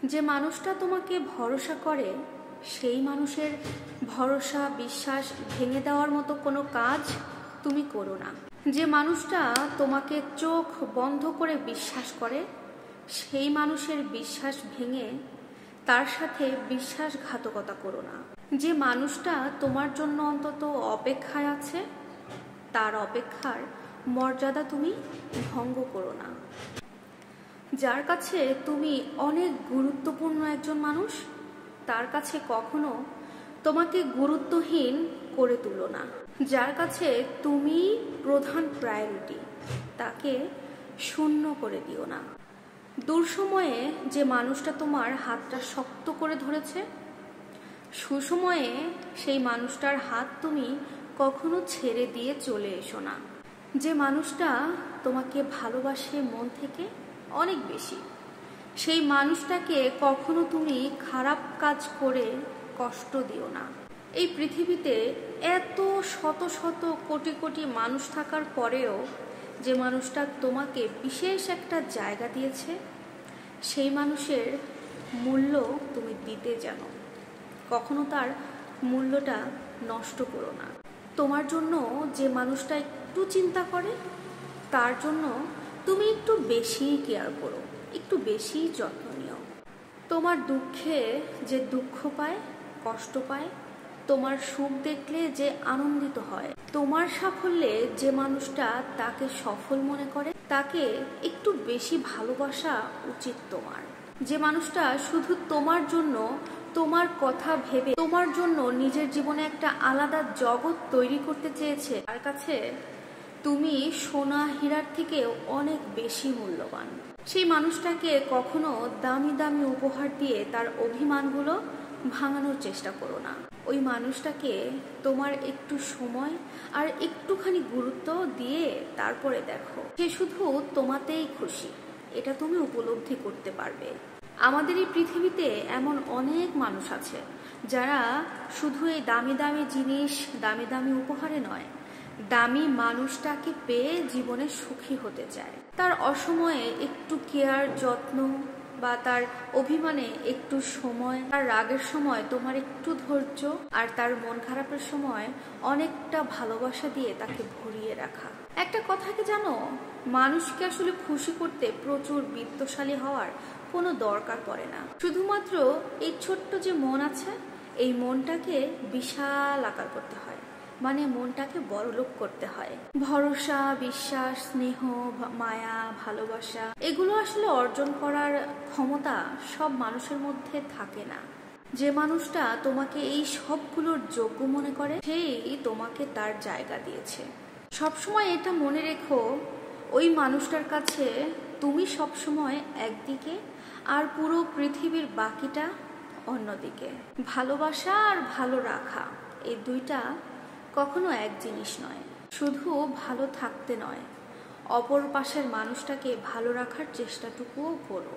যে মানুষটা তোমাকে ভরসা করে সেই মানুষের ভরসা বিশ্বাস ভেঙে দেওয়ার মতো কোনো কাজ তুমি করো না। যে মানুষটা তোমাকে চোখ বন্ধ করে বিশ্বাস করে সেই মানুষের বিশ্বাস ভেঙে তার সাথে বিশ্বাসঘাতকতা করো না। যে মানুষটা তোমার জন্য অন্তত অপেক্ষায় আছে তার অপেক্ষার মর্যাদা তুমি ভঙ্গ করো না। যার কাছে তুমি অনেক গুরুত্বপূর্ণ একজন মানুষ তার কাছে কখনো তোমাকে গুরুত্বহীন করে তুলো না। যার কাছে তুমি প্রধান প্রায়োরিটি তাকে শূন্য করে দিও না। দুঃসময়ে যে মানুষটা তোমার হাতটা শক্ত করে ধরেছে সুসময়ে সেই মানুষটার হাত তুমি কখনো ছেড়ে দিয়ে চলে এসো না। যে মানুষটা তোমাকে ভালোবাসে মন থেকে অনেক বেশি সেই মানুষটাকে কখনো তুমি খারাপ কাজ করে কষ্ট দিও না। এই পৃথিবীতে এত শত শত কোটি কোটি মানুষ থাকার পরেও যে মানুষটা তোমাকে বিশেষ একটা জায়গা দিয়েছে সেই মানুষের মূল্য তুমি দিতে জানো। কখনো তার মূল্যটা নষ্ট করো না। তোমার জন্য যে মানুষটা একটু চিন্তা করে তার জন্য তুমি একটু বেশি কেয়ার করো, একটু বেশি যত্ন নিও। তোমার দুঃখে যে দুঃখ পায় কষ্ট পায়, তোমার সুখ দেখলে যে আনন্দিত হয়, তোমার সাফল্যে যে মানুষটা তাকে সফল মনে করে তাকে একটু বেশি ভালোবাসা উচিত তোমার। যে মানুষটা শুধু তোমার জন্য তোমার কথা ভেবে তোমার জন্য নিজের জীবনে একটা আলাদা জগৎ তৈরি করতে চেয়েছে তার কাছে তুমি সোনা হীরার থেকেও অনেক বেশি মূল্যবান। সেই মানুষটাকে কখনো দামি দামি উপহার দিয়ে তার অভিমানগুলো ভাঙানোর চেষ্টা করো না। ওই মানুষটাকে তোমার একটু সময় আর একটুখানি গুরুত্ব দিয়ে তারপরে দেখো সে শুধু তোমাতেই খুশি, এটা তুমি উপলব্ধি করতে পারবে। আমাদের এই পৃথিবীতে এমন অনেক মানুষ আছে যারা শুধু এই দামি দামি জিনিস দামি দামি উপহারে নয় দামি মানুষটাকে পেয়ে জীবনে সুখী হতে চায়। তার অসময়ে একটু কেয়ার যত্ন বা তার অভিমানে একটু সময়, তার রাগের সময় তোমার একটু ধৈর্য আর তার মন খারাপের সময় অনেকটা ভালোবাসা দিয়ে তাকে ভরিয়ে রাখা। একটা কথা কি জানো, মানুষকে আসলে খুশি করতে প্রচুর বিত্তশালী হওয়ার কোনো দরকার পড়ে না। শুধুমাত্র এই ছোট্ট যে মন আছে এই মনটাকে বিশাল আকার করতে হয়, মানে মনটাকে বড়লোক করতে হয়। ভরসা বিশ্বাস স্নেহ মায়া ভালোবাসা এগুলো আসলে অর্জন করার ক্ষমতা সব মানুষের মধ্যে থাকে না। যে মানুষটা তোমাকে এই সবগুলোর যোগ্য মনে করে সেই তোমাকে তার জায়গা দিয়েছে। সবসময় এটা মনে রেখো, ওই মানুষটার কাছে তুমি সবসময় একদিকে আর পুরো পৃথিবীর বাকিটা অন্যদিকে। ভালোবাসা আর ভালো রাখা এই দুইটা কখনো এক জিনিস নয়। শুধু ভালো থাকতে নয়, অপর পাশের মানুষটাকে ভালো রাখার চেষ্টাটুকুও করো।